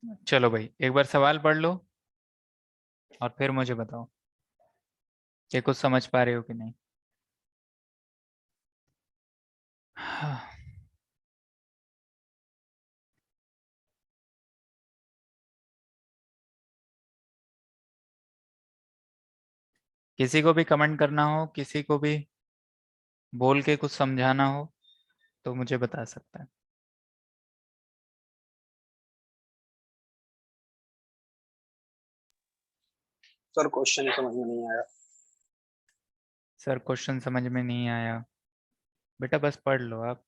चलो भाई, एक बार सवाल पढ़ लो और फिर मुझे बताओ कि कुछ समझ पा रहे हो कि नहीं। हाँ, किसी को भी कमेंट करना हो, किसी को भी बोल के कुछ समझाना हो तो मुझे बता सकता है। सर क्वेश्चन समझ में नहीं आया। सर क्वेश्चन समझ में नहीं आया? बेटा बस पढ़ लो आप।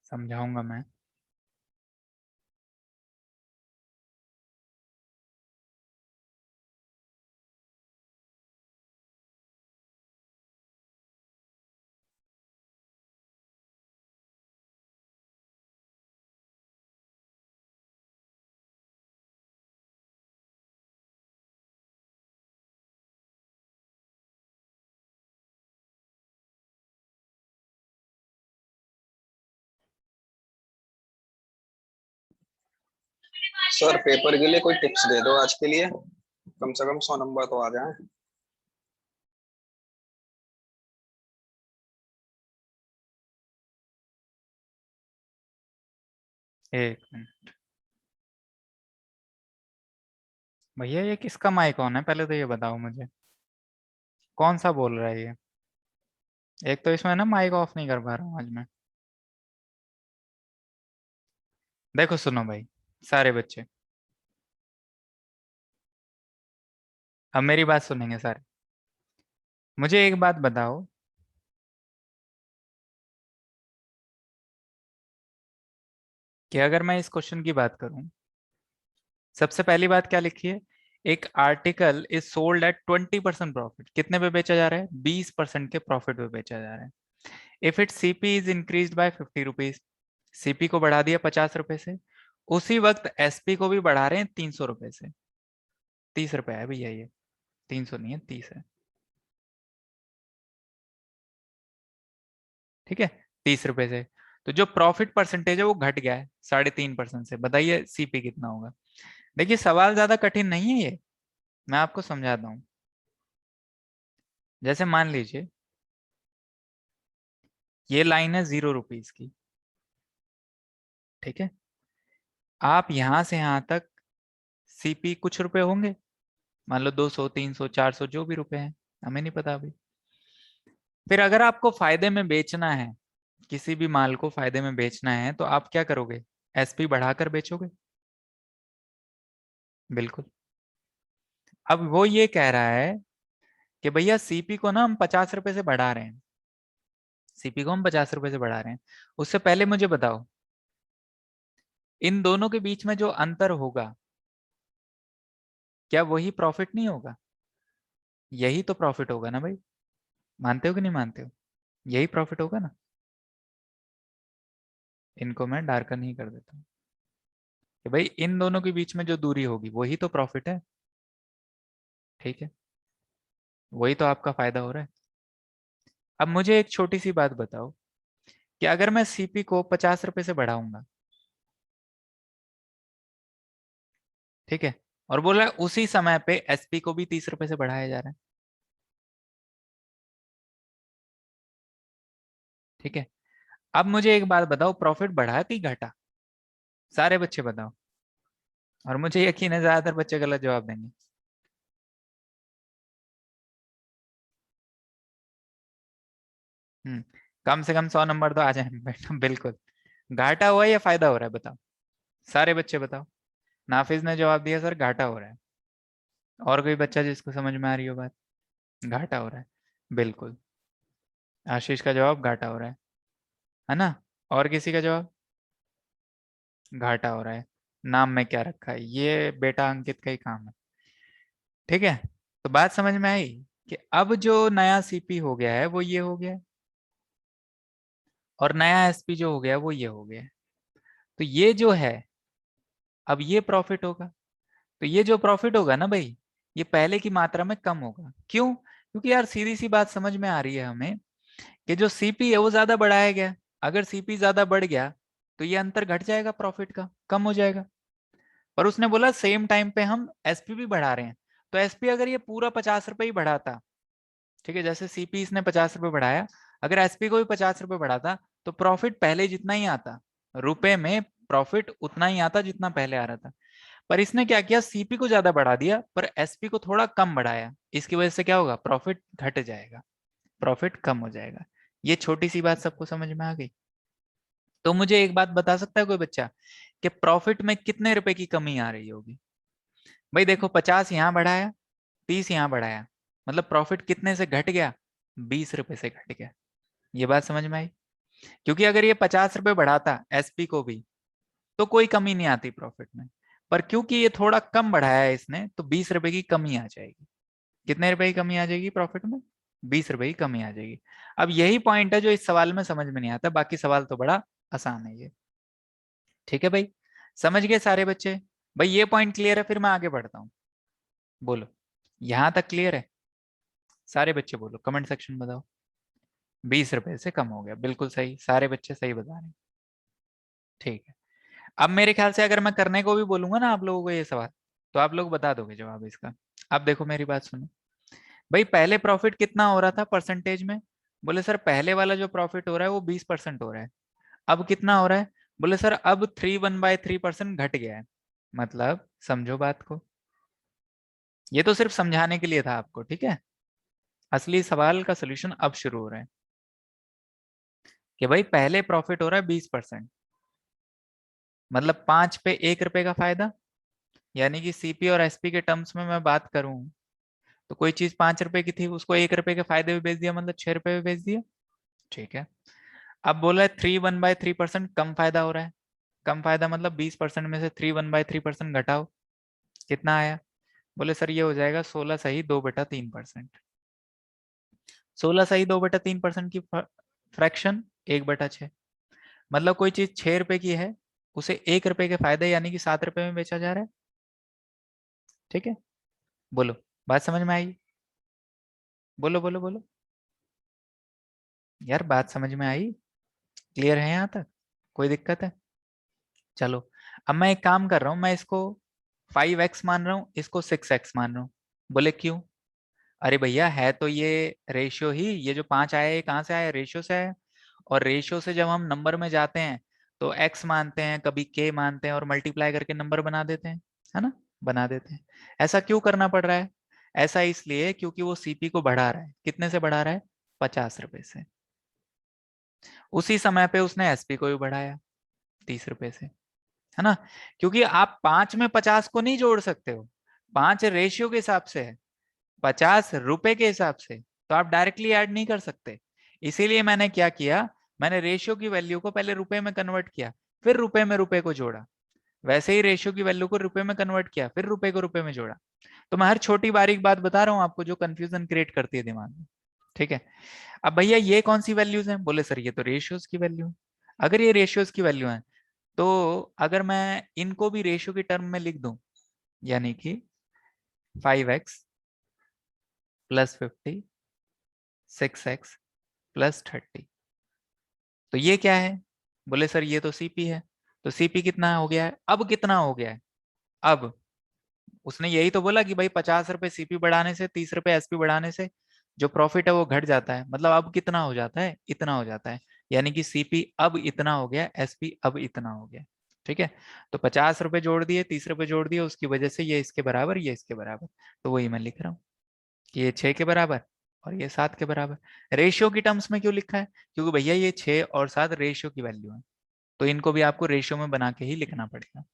समझाऊंगा मैं। सर पेपर के लिए कोई टिप्स दे दो आज के लिए, कम से कम 100 नंबर तो आ जाए। एक मिनट भैया, ये किसका माइक ऑन है पहले तो ये बताओ मुझे। कौन सा बोल रहा है ये? एक तो इसमें ना माइक ऑफ नहीं कर पा रहा हूँ आज मैं। देखो सुनो भाई, सारे बच्चे अब मेरी बात सुनेंगे सारे। मुझे एक बात बताओ कि अगर मैं इस क्वेश्चन की बात करूं, सबसे पहली बात क्या लिखी है? एक article is sold at 20% profit. कितने पे बेचा जा रहा है? 20% के प्रॉफिट पे बेचा जा रहा है। If it CP is increase by 50 rupees, CP को बढ़ा दिया 50 रुपए से, उसी वक्त एसपी को भी बढ़ा रहे हैं 300 रुपए से। 30 रुपए है भैया ये, 300 नहीं है, 30 है। ठीक है, 30 रुपए से। तो जो प्रॉफिट परसेंटेज है वो घट गया है 3.5% से। बताइए सीपी कितना होगा? देखिए सवाल ज्यादा कठिन नहीं है ये, मैं आपको समझाता हूँ। जैसे मान लीजिए ये लाइन है 0 रुपीज की। ठीक है, आप यहां से यहां तक सीपी कुछ रुपए होंगे, मान लो 200 300 400 जो भी रुपए हैं, हमें नहीं पता अभी। फिर अगर आपको फायदे में बेचना है, किसी भी माल को फायदे में बेचना है तो आप क्या करोगे? एसपी बढ़ाकर बेचोगे। बिल्कुल। अब वो ये कह रहा है कि भैया सीपी को ना हम 50 रुपए से बढ़ा रहे हैं, सीपी को हम 50 रुपए से बढ़ा रहे हैं। उससे पहले मुझे बताओ, इन दोनों के बीच में जो अंतर होगा, क्या वही प्रॉफिट नहीं होगा? यही तो प्रॉफिट होगा ना भाई। मानते हो कि नहीं मानते हो? यही प्रॉफिट होगा ना। इनको मैं डार्कन ही कर देता हूँ कि भाई इन दोनों के बीच में जो दूरी होगी वही तो प्रॉफिट है। ठीक है, वही तो आपका फायदा हो रहा है। अब मुझे एक छोटी सी बात बताओ कि अगर मैं सीपी को 50 रुपए से बढ़ाऊंगा, ठीक है, और बोल रहा है उसी समय पे एसपी को भी 30 रुपए से बढ़ाया जा रहा है। ठीक है, अब मुझे एक बात बताओ, प्रॉफिट बढ़ा कि घटा? सारे बच्चे बताओ, और मुझे यकीन है ज्यादातर बच्चे गलत जवाब देंगे। हम्म, कम से कम 100 नंबर तो आ जाए बेटा बिल्कुल। घाटा हुआ है या फायदा हो रहा है बताओ? सारे बच्चे बताओ। नाफिज ने जवाब दिया सर घाटा हो रहा है। और कोई बच्चा जिसको समझ में आ रही हो बात? घाटा हो रहा है, बिल्कुल। आशीष का जवाब घाटा हो रहा है ना? और किसी का जवाब? घाटा हो रहा है। नाम में क्या रखा है? ये बेटा अंकित का ही काम है। ठीक है, तो बात समझ में आई कि अब जो नया सीपी हो गया है वो ये हो गया है, और नया एसपी जो हो गया है वो ये हो गया है। तो ये जो है, अब ये प्रॉफिट होगा। तो ये जो प्रॉफिट होगा ना भाई, ये पहले की मात्रा में कम होगा। क्यों? क्योंकि यार सीधी सी बात समझ में आ रही है हमें कि जो सीपी है वो ज्यादा बढ़ाया गया। अगर सीपी ज्यादा बढ़ गया तो ये अंतर घट जाएगा, प्रॉफिट का कम हो जाएगा। पर उसने बोला सेम टाइम पे हम एसपी भी बढ़ा रहे हैं। तो एसपी अगर ये पूरा 50 रुपए ही बढ़ाता, ठीक है, जैसे सीपी इसने 50 रुपए बढ़ाया, अगर एसपी को भी 50 रुपए बढ़ाता तो प्रॉफिट पहले जितना ही आता, रुपए में प्रॉफिट उतना ही आता जितना पहले आ रहा था। पर इसने क्या किया, सीपी को ज्यादा बढ़ा दिया पर एसपी को थोड़ा कम बढ़ाया। इसकी वजह से क्या होगा, प्रॉफिट घट जाएगा, प्रॉफिट कम हो जाएगा। ये छोटी सी बात सबको समझ में आ गई। तो मुझे एक बात बता सकता है कोई बच्चा कि प्रॉफिट में कितने रुपए की कमी आ रही होगी? भाई देखो, 50 यहाँ बढ़ाया, 30 यहाँ बढ़ाया, मतलब प्रॉफिट कितने से घट गया, 20 रुपए से घट गया। ये बात समझ में आई? क्योंकि अगर ये 50 रुपए बढ़ाता एसपी को भी तो कोई कमी नहीं आती प्रॉफिट में, पर क्योंकि ये थोड़ा कम बढ़ाया है इसने तो 20 रुपए की कमी आ जाएगी। कितने रुपए की कमी आ जाएगी प्रॉफिट में? 20 रुपए की कमी आ जाएगी। अब यही पॉइंट है जो इस सवाल में समझ में नहीं आता, बाकी सवाल तो बड़ा आसान है ये। ठीक है भाई, समझ गए सारे बच्चे? भाई ये पॉइंट क्लियर है, फिर मैं आगे बढ़ता हूँ। बोलो, यहां तक क्लियर है? सारे बच्चे बोलो, कमेंट सेक्शन में बताओ। 20 रुपए से कम हो गया, बिल्कुल सही, सारे बच्चे सही बता रहे हैं। ठीक है, अब मेरे ख्याल से अगर मैं करने को भी बोलूंगा ना आप लोगों को ये सवाल, तो आप लोग बता दोगे जवाब इसका। अब देखो मेरी बात सुनो। भाई पहले प्रॉफिट कितना हो रहा था परसेंटेज में? बोले सर पहले वाला जो प्रॉफिट हो रहा है वो 20% हो रहा है। अब कितना हो रहा है? बोले सर अब 3 1/3% घट गया है। मतलब समझो बात को, ये तो सिर्फ समझाने के लिए था आपको, ठीक है। असली सवाल का सोल्यूशन अब शुरू हो रहा है कि भाई पहले प्रॉफिट हो रहा है 20%, मतलब 5 पे 1 रुपए का फायदा। यानी कि सीपी और एसपी के टर्म्स में मैं बात करूं तो कोई चीज 5 रुपए की थी, उसको 1 रुपए के फायदे में बेच दिया, मतलब 6 रुपए में बेच दिया। ठीक है, अब बोला है 3 1/3% कम फायदा हो रहा है। कम फायदा मतलब 20% में से 3 1/3% घटाओ, कितना आया? बोले सर ये हो जाएगा 16 सही 2/3%। 16 सही 2/3% की फ्रैक्शन 1/6। मतलब कोई चीज 6 रुपए की है, उसे 1 रुपए के फायदे यानी कि 7 रुपए में बेचा जा रहा है। ठीक है, बोलो, बात समझ में आई? बोलो बोलो बोलो, यार बात समझ में आई? क्लियर है यहाँ तक? कोई दिक्कत है? चलो, अब मैं एक काम कर रहा हूँ, मैं इसको 5x मान रहा हूँ, इसको 6x मान रहा हूँ। बोले क्यों? अरे भैया है तो ये रेशियो ही, ये जो 5 आया है ये कहाँ से आया? रेशियो से आया। और रेशियो से जब हम नंबर में जाते हैं तो x मानते हैं, कभी k मानते हैं और मल्टीप्लाई करके नंबर बना देते हैं, है ना? बना देते हैं। ऐसा क्यों करना पड़ रहा है? ऐसा इसलिए क्योंकि वो सीपी को बढ़ा रहा है। कितने से बढ़ा रहा है? 50 रुपए से। उसी समय पे उसने एसपी को भी बढ़ाया 30 रुपए से, है ना? क्योंकि आप 5 में 50 को नहीं जोड़ सकते हो, 5 रेशियो के हिसाब से है, 50 रुपए के हिसाब से, तो आप डायरेक्टली ऐड नहीं कर सकते। इसीलिए मैंने क्या किया, मैंने रेशियो की वैल्यू को पहले रुपए में कन्वर्ट किया, फिर रुपए में रुपए को जोड़ा। वैसे ही रेशियो की वैल्यू को रुपए में कन्वर्ट किया, फिर रुपए को रुपए में जोड़ा। तो मैं हर छोटी बारीक बात बता रहा हूँ आपको जो कंफ्यूजन क्रिएट करती है दिमाग में। ठीक है, अब भैया ये कौन सी वैल्यूज हैं? बोले सर ये तो रेशियोज की वैल्यू है। अगर ये रेशियोज की वैल्यू है तो अगर मैं इनको भी रेशियो की टर्म में लिख दूं, यानी कि 5x + 50 6x + 30, तो ये क्या है? बोले सर ये तो सीपी है। तो सीपी कितना हो गया है? अब कितना हो गया है? अब उसने यही तो बोला कि भाई 50 रुपए सीपी बढ़ाने से, 30 रुपए एसपी बढ़ाने से जो प्रॉफिट है वो घट जाता है। मतलब अब कितना हो जाता है? इतना हो जाता है। यानी कि सीपी अब इतना हो गया, एसपी अब इतना हो गया। ठीक है, तो 50 रुपए जोड़ दिए, 30 रुपए जोड़ दिए, उसकी वजह से ये इसके बराबर, ये इसके बराबर। तो वही मैं लिख रहा हूँ कि ये 6 के बराबर और ये 7 के बराबर। रेशियो की टर्म्स में क्यों लिखा है? क्योंकि भैया ये 6 और 7 रेशियो की वैल्यू है, तो इनको भी आपको रेशियो में बना के ही लिखना पड़ेगा।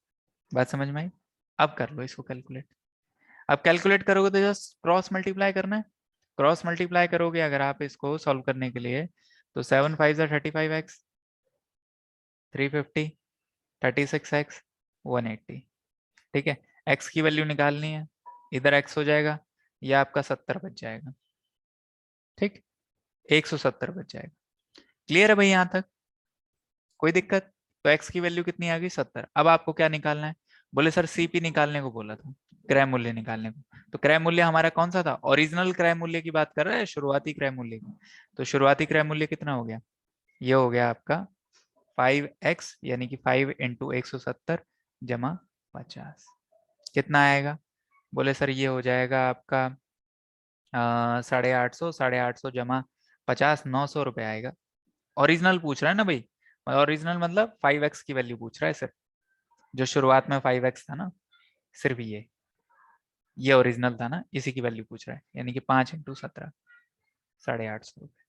बात समझ में आई? अब कर लो इसको कैलकुलेट। अब कैलकुलेट करोगे तो जस्ट क्रॉस मल्टीप्लाई करना है। क्रॉस मल्टीप्लाई करोगे अगर आप इसको सॉल्व करने के लिए, तो 7 5 35x, 350, 36x, 180। ठीक है, x की वैल्यू निकालनी है, इधर x हो जाएगा, यह आपका 70 बच जाएगा। ठीक, 170 बच जाएगा। क्लियर है भाई यहाँ तक? कोई दिक्कत? तो x की वैल्यू कितनी आ गई? 70। अब आपको क्या निकालना है? बोले सर सीपी निकालने को बोला था, क्रय मूल्य निकालने को। तो क्रय मूल्य हमारा कौन सा था? ओरिजिनल क्रय मूल्य की बात कर रहा है, शुरुआती क्रय मूल्य की। तो शुरुआती क्रय मूल्य कितना हो गया? ये हो गया आपका 5x, यानी कि 5 इंटू 170 जमा 50। कितना आएगा? बोले सर ये हो जाएगा आपका 850, 850 जमा 50, 900 रुपये आएगा। ओरिजिनल पूछ रहा है ना भाई, ओरिजिनल मतलब 5x की वैल्यू पूछ रहा है सिर्फ, जो शुरुआत में 5x था ना, सिर्फ ये ओरिजिनल था ना, इसी की वैल्यू पूछ रहा है, यानी कि 5 इंटू 17, 850 रुपये।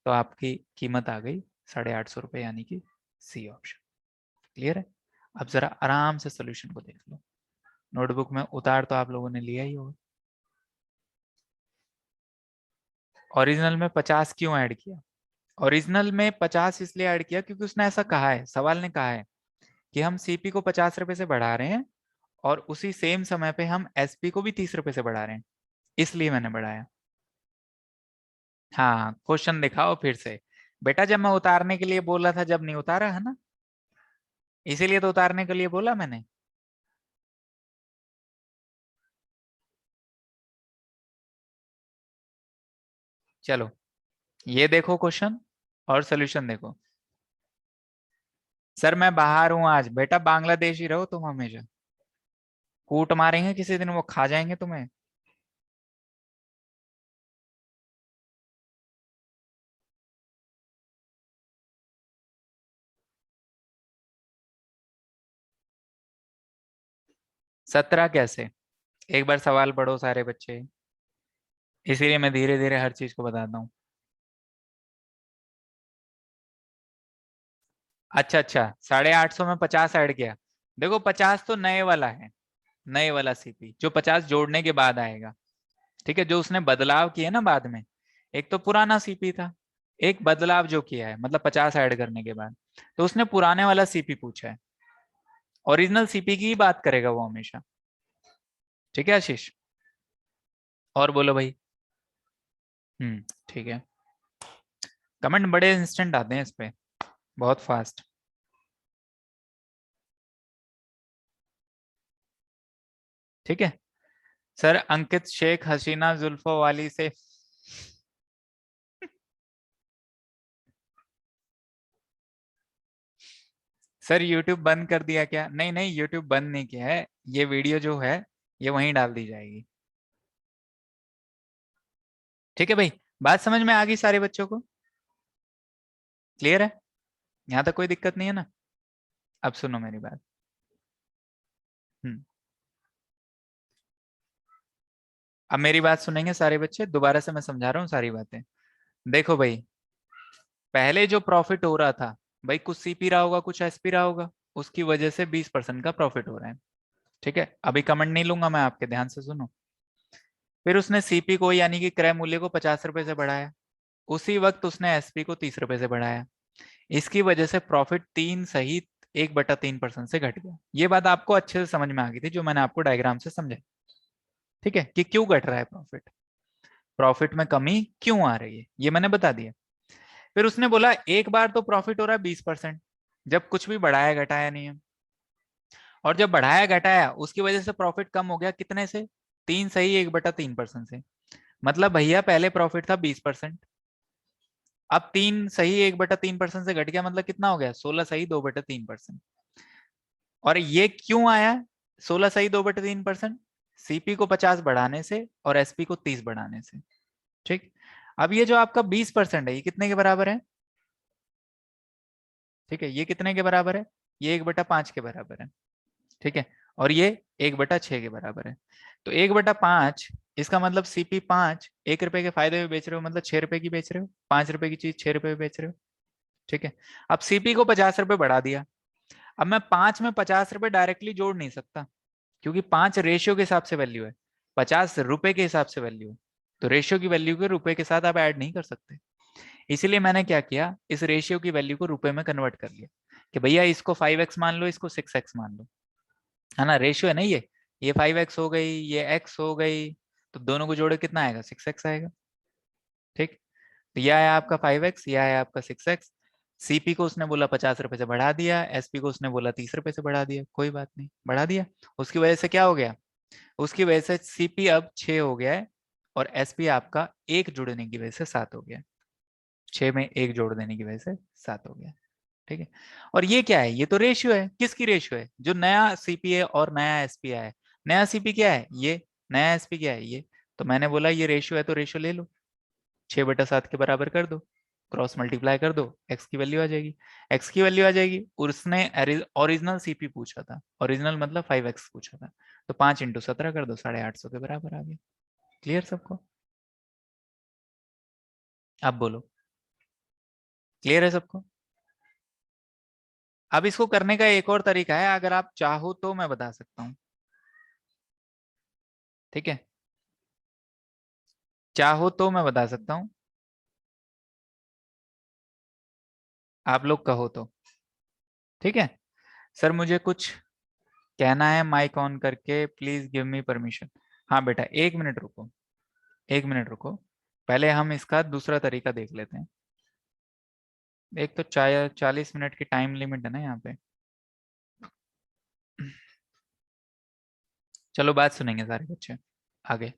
तो आपकी कीमत आ गई 850 रुपये, यानी कि सी ऑप्शन। क्लियर है? अब जरा आराम से सोल्यूशन को देख लो। नोटबुक में उतार तो आप लोगों ने लिया ही होगा। ओरिजिनल में 50 क्यों ऐड किया? ओरिजिनल में 50 इसलिए ऐड किया क्योंकि उसने ऐसा कहा है, सवाल ने कहा है कि हम सीपी को 50 रुपए से बढ़ा रहे हैं और उसी सेम समय पे हम एसपी को भी 30 रुपए से बढ़ा रहे हैं, इसलिए मैंने बढ़ाया। हाँ, क्वेश्चन दिखाओ फिर से। बेटा जब मैं उतारने के लिए बोला था, जब नहीं उतारा है ना, इसीलिए तो उतारने के लिए बोला मैंने। चलो ये देखो क्वेश्चन और सोल्यूशन देखो। सर मैं बाहर हूं आज। बेटा बांग्लादेश ही रहो तुम हमेशा, कूट मारेंगे किसी दिन, वो खा जाएंगे तुम्हें। सत्रह कैसे? एक बार सवाल पढ़ो सारे बच्चे, इसीलिए मैं धीरे धीरे हर चीज को बताता हूँ। अच्छा अच्छा, 850 में 50 ऐड किया। देखो 50 तो नए वाला है, नए वाला सीपी जो 50 जोड़ने के बाद आएगा। ठीक है, जो उसने बदलाव किए ना बाद में, एक तो पुराना सीपी था, एक बदलाव जो किया है मतलब 50 ऐड करने के बाद, तो उसने पुराने वाला सीपी पूछा है। ओरिजिनल सीपी की ही बात करेगा वो हमेशा। ठीक है आशीष, और बोलो भाई। ठीक है। कमेंट बड़े इंस्टेंट आते हैं इस पे, बहुत फास्ट। ठीक है सर, अंकित शेख हसीना जुल्फों वाली से। सर यूट्यूब बंद कर दिया क्या? नहीं नहीं, यूट्यूब बंद नहीं किया है, ये वीडियो जो है ये वहीं डाल दी जाएगी। ठीक है भाई, बात समझ में आ गई सारे बच्चों को? क्लियर है? यहाँ तक कोई दिक्कत नहीं है ना? अब सुनो मेरी बात। हम्म अब मेरी बात सुनेंगे सारे बच्चे, दोबारा से मैं समझा रहा हूँ सारी बातें। देखो भाई, पहले जो प्रॉफिट हो रहा था, भाई कुछ सीपी रहा होगा कुछ एसपी रहा होगा, उसकी वजह से 20% का प्रॉफिट हो रहा है। ठीक है, अभी कमेंट नहीं लूंगा मैं आपके, ध्यान से सुनो। फिर उसने सीपी को यानी कि क्रय मूल्य को 50 रुपए से बढ़ाया, उसी वक्त उसने एसपी को 30 रुपए से बढ़ाया। इसकी वजह से प्रॉफिट 1/3% से घट गया। ये बात आपको अच्छे से समझ में आ गई थी जो मैंने आपको डायग्राम से समझाई। ठीक है, कि क्यों घट रहा है प्रॉफिट, प्रॉफिट में कमी क्यों आ रही है, ये मैंने बता दिया। फिर उसने बोला एक बार तो प्रॉफिट हो रहा है 20%, जब कुछ भी बढ़ाया घटाया नहीं है, और जब बढ़ाया घटाया उसकी वजह से प्रॉफिट कम हो गया, कितने से? 3 सही 1/3% से। मतलब भैया पहले प्रॉफिट था 20%, अब 3 सही 1/3% से घट गया, मतलब कितना हो गया? 16 सही 2/3%। और ये क्यों आया 16 सही 2/3%? सीपी को 50 बढ़ाने से और एसपी को 30 बढ़ाने से। ठीक, अब ये जो आपका 20% है, ये कितने के बराबर है? ठीक है, ये कितने के बराबर है? ये 1/5 के बराबर है। ठीक है, और ये 1/6 के बराबर है। तो 1/5, इसका मतलब सीपी 5, 1 रुपए के फायदे में बेच रहे हो, मतलब 6 रुपए की बेच रहे हो, 5 रुपए की चीज 6 रुपए में बेच रहे हो। ठीक है, अब सीपी को 50 रुपए बढ़ा दिया। अब मैं 5 में 50 रुपए डायरेक्टली जोड़ नहीं सकता, क्योंकि 5 रेशियो के हिसाब से वैल्यू है, 50 रुपए के हिसाब से वैल्यू है। तो रेशियो की वैल्यू को रुपए के साथ आप ऐड नहीं कर सकते। इसीलिए मैंने क्या किया, इस रेशियो की वैल्यू को रुपए में कन्वर्ट कर लिया, कि भैया इसको 5x मान लो, इसको 6x मान लो। है ना, रेशियो है ना ये 5x हो गई, ये x हो गई, तो दोनों को जोड़े कितना आएगा? 6x आएगा। ठीक, तो यह है आपका 5x, यह है आपका 6x। सीपी को उसने बोला 50 रुपए से बढ़ा दिया, एसपी को उसने बोला 30 रुपए से बढ़ा दिया, कोई बात नहीं, बढ़ा दिया। उसकी वजह से क्या हो गया, उसकी वजह से सीपी अब 6 हो गया है, और एसपी आपका एक जुड़ने की वजह से 7 हो गया। 6 में एक जोड़ देने की वजह से 7 हो गया। ठीक है। और ये क्या है, ये तो रेशियो है। किसकी रेशियो है, जो नया सीपी है और नया एसपी है। नया सीपी क्या है ये, नया एसपी क्या है ये। तो मैंने बोला ये रेशियो है तो रेशियो ले लो, 6/7 के बराबर कर दो, क्रॉस मल्टीप्लाई कर दो, एक्स की वैल्यू आ जाएगी। एक्स की वैल्यू आ जाएगी, और उसने ओरिजिनल सीपी पूछा था, ओरिजिनल मतलब 5x पूछा था, तो 5 × 17 कर दो, 850 के बराबर आ गया। क्लियर सबको, आप बोलो, क्लियर है सबको। अब इसको करने का एक और तरीका है, अगर आप चाहो तो मैं बता सकता हूँ। ठीक है, चाहो तो मैं बता सकता हूँ, आप लोग कहो तो। ठीक है सर, मुझे कुछ कहना है माइक ऑन करके, प्लीज गिव मी परमिशन। हाँ बेटा, 1 मिनट रुको, 1 मिनट रुको, पहले हम इसका दूसरा तरीका देख लेते हैं। एक तो 40 मिनट की टाइम लिमिट है ना यहाँ पे। चलो बात सुनेंगे सारे बच्चे आगे।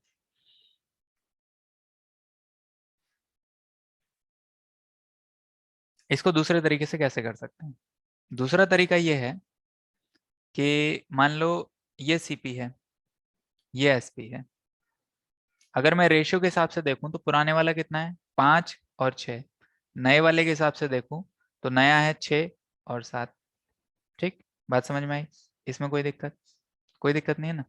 इसको दूसरे तरीके से कैसे कर सकते हैं, दूसरा तरीका ये है कि मान लो ये सीपी है, ये एसपी है। अगर मैं रेशियो के हिसाब से देखूं तो पुराने वाला कितना है, 5 और 6। नए वाले के हिसाब से देखूं तो नया है 6 और 7। ठीक, बात समझ में आई, इसमें कोई दिक्कत, कोई दिक्कत नहीं है ना।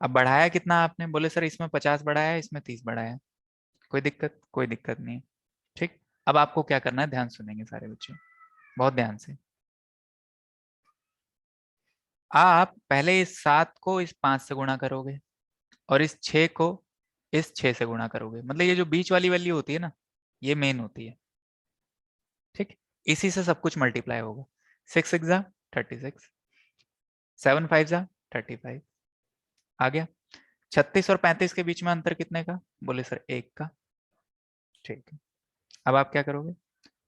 अब बढ़ाया कितना आपने, बोले सर इसमें 50 बढ़ाया है, इसमें 30 बढ़ाया है, कोई दिक्कत, कोई दिक्कत नहीं है। ठीक, अब आपको क्या करना है, ध्यान सुनेंगे सारे बच्चे, बहुत ध्यान से। आप पहले इस 7 को इस 5 से गुणा करोगे, और इस 6 को इस 6 से गुणा करोगे, मतलब ये जो बीच वाली वैल्यू होती है ना, ये मेन होती है। ठीक, इसी से सब कुछ मल्टीप्लाई होगा। 6 6 36, 7 5 35, आ गया। 36 और 35 के बीच में अंतर कितने का, बोले सर 1 का। ठीक है, अब आप क्या करोगे,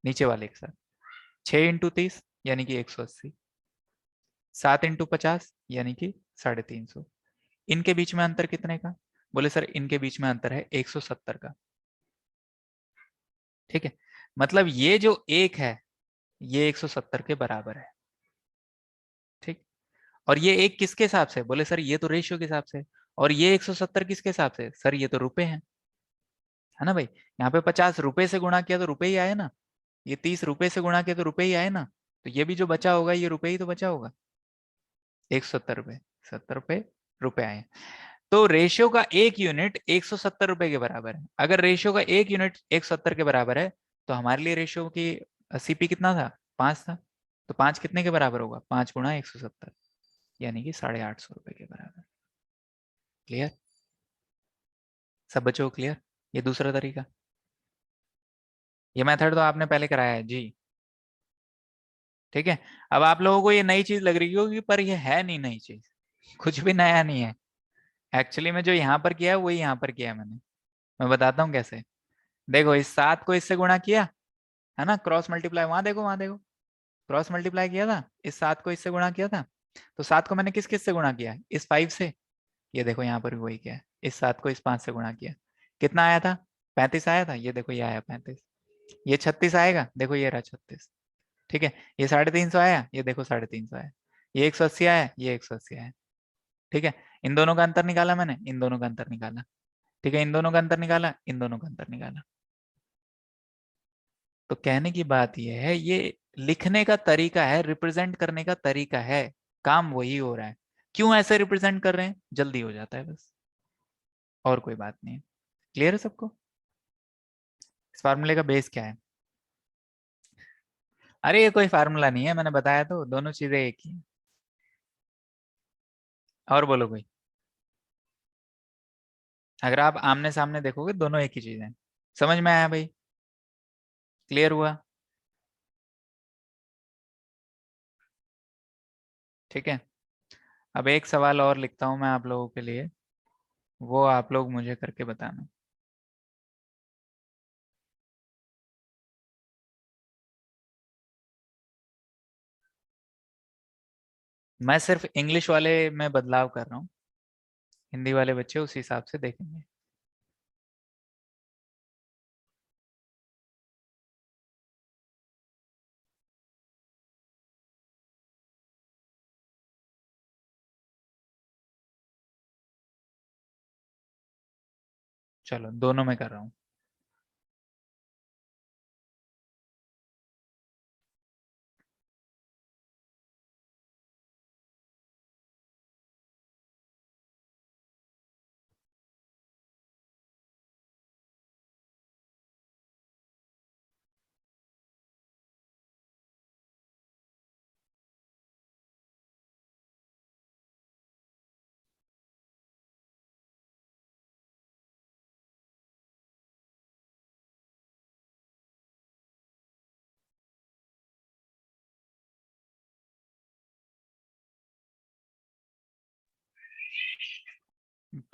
नीचे वाले के साथ 6 × 30 यानी कि 180, 7 × 50 यानी कि 350। इनके बीच में अंतर कितने का, बोले सर इनके बीच में अंतर है 170 का। ठीक है, मतलब ये जो एक है ये 170 के बराबर है। ठीक, और ये एक किसके हिसाब से, बोले सर ये तो रेशियो के हिसाब से। और ये 170 किसके हिसाब से, सर ये तो रुपए हैं, है ना भाई। यहाँ पे 50 रुपए से गुणा किया तो रुपए ही आए ना, ये 30 रुपए से गुणा किया तो रुपए ही आए ना, तो ये भी जो बचा होगा ये रुपए ही तो बचा होगा। 170 रुपए, 70 रुपए, रुपए आए। तो रेशियो का एक यूनिट 170 रुपए के बराबर है। अगर रेशियो का एक यूनिट 170 के बराबर है, तो हमारे लिए रेशियो की सीपी कितना था, 5 था। तो 5 कितने के बराबर होगा, 5 × 170, यानी कि 850 रुपए के बराबर। क्लियर, सब बच्चों को क्लियर। ये दूसरा तरीका, ये मेथड तो आपने पहले कराया है जी। ठीक है, अब आप लोगों को ये नई चीज लग रही होगी, पर ये है नहीं नई चीज, कुछ भी नया नहीं है। एक्चुअली में जो यहाँ पर किया है वही यहाँ पर किया है मैंने। मैं बताता हूँ कैसे। देखो इस 7 को इससे गुणा किया है ना, क्रॉस मल्टीप्लाई, वहां देखो, वहां देखो, क्रॉस मल्टीप्लाई किया था, इस 7 को इससे गुणा किया था। तो 7 को मैंने किस किस से गुणा किया, इस 5 से। ये देखो यहाँ पर भी वही किया है, इस 7 को इस 5 से गुणा किया, कितना आया था, 35 आया था, ये देखो ये आया 35। ये 36 आएगा, देखो ये रहा 36। ठीक है, ये 350 आया, ये देखो 350 आया। ये 180 आया, ये 180 आया। ठीक है, इन दोनों का अंतर निकाला मैंने, इन दोनों का अंतर निकाला। ठीक है, इन दोनों का अंतर निकाला, इन दोनों का अंतर निकाला। तो कहने की बात यह है, ये लिखने का तरीका है, रिप्रेजेंट करने का तरीका है, काम वही हो रहा है। क्यों ऐसे रिप्रेजेंट कर रहे हैं, जल्दी हो जाता है बस, और कोई बात नहीं है। क्लियर है सबको, इस फार्मूले का बेस क्या है। अरे ये कोई फार्मूला नहीं है, मैंने बताया तो, दोनों चीजें एक ही हैं। और बोलो कोई, अगर आप आमने सामने देखोगे दोनों एक ही चीज है। समझ में आया भाई, क्लियर हुआ। ठीक है, अब एक सवाल और लिखता हूं मैं आप लोगों के लिए, वो आप लोग मुझे करके बताना। मैं सिर्फ इंग्लिश वाले में बदलाव कर रहा हूँ, हिंदी वाले बच्चे उस हिसाब से देखेंगे। चलो दोनों में कर रहा हूँ।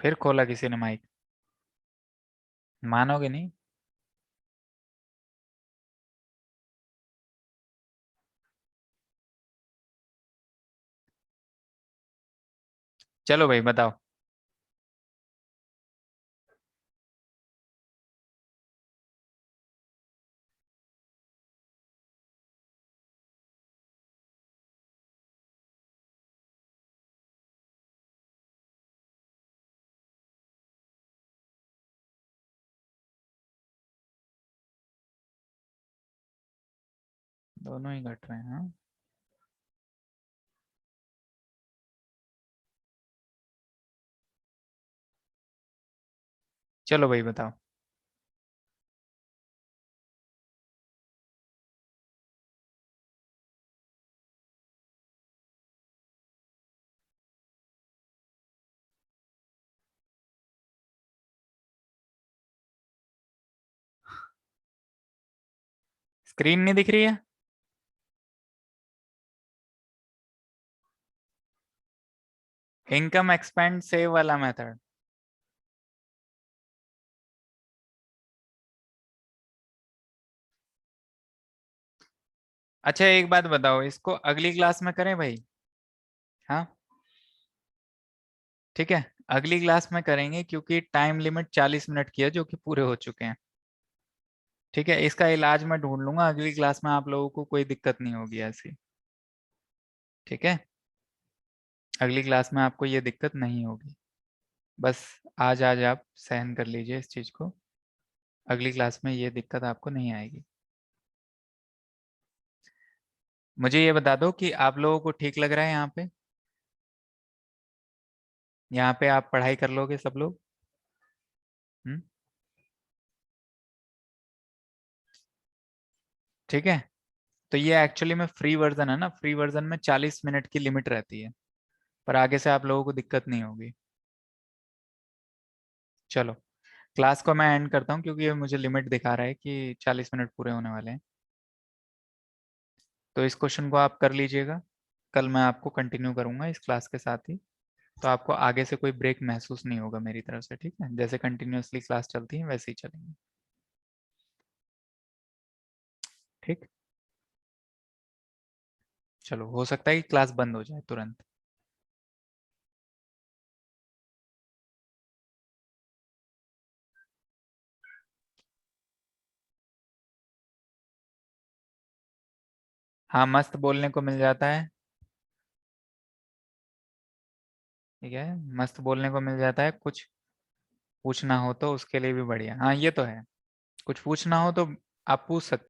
फिर खोला किसी ने माइक, मानोगे नहीं। चलो भाई बताओ। दोनों ही घट रहे हैं, हाँ। चलो भाई बताओ। स्क्रीन नहीं दिख रही है। इनकम एक्सपेंड सेव वाला मेथड। अच्छा एक बात बताओ, इसको अगली क्लास में करें भाई? हाँ ठीक है, अगली क्लास में करेंगे क्योंकि टाइम लिमिट 40 मिनट की है जो कि पूरे हो चुके हैं। ठीक है, इसका इलाज मैं ढूंढ लूंगा, अगली क्लास में आप लोगों को कोई दिक्कत नहीं होगी ऐसी। ठीक है, अगली क्लास में आपको ये दिक्कत नहीं होगी। बस आज आज आप सहन कर लीजिए इस चीज को, अगली क्लास में ये दिक्कत आपको नहीं आएगी। मुझे ये बता दो कि आप लोगों को ठीक लग रहा है यहाँ पे? यहाँ पे आप पढ़ाई कर लोगे सब लोग? हम्म। ठीक है, तो ये एक्चुअली में फ्री वर्जन है ना, फ्री वर्जन में 40 मिनट की लिमिट रहती है, पर आगे से आप लोगों को दिक्कत नहीं होगी। चलो क्लास को मैं एंड करता हूँ क्योंकि ये मुझे लिमिट दिखा रहा है कि 40 मिनट पूरे होने वाले हैं। तो इस क्वेश्चन को आप कर लीजिएगा, कल मैं आपको कंटिन्यू करूंगा इस क्लास के साथ ही। तो आपको आगे से कोई ब्रेक महसूस नहीं होगा मेरी तरफ से, ठीक है? जैसे कंटिन्यूअसली क्लास चलती है वैसे ही चलेंगे। ठीक, चलो हो सकता है कि क्लास बंद हो जाए तुरंत। हाँ मस्त बोलने को मिल जाता है। ठीक है, मस्त बोलने को मिल जाता है, कुछ पूछना हो तो उसके लिए भी बढ़िया। हाँ ये तो है, कुछ पूछना हो तो आप पूछ सकते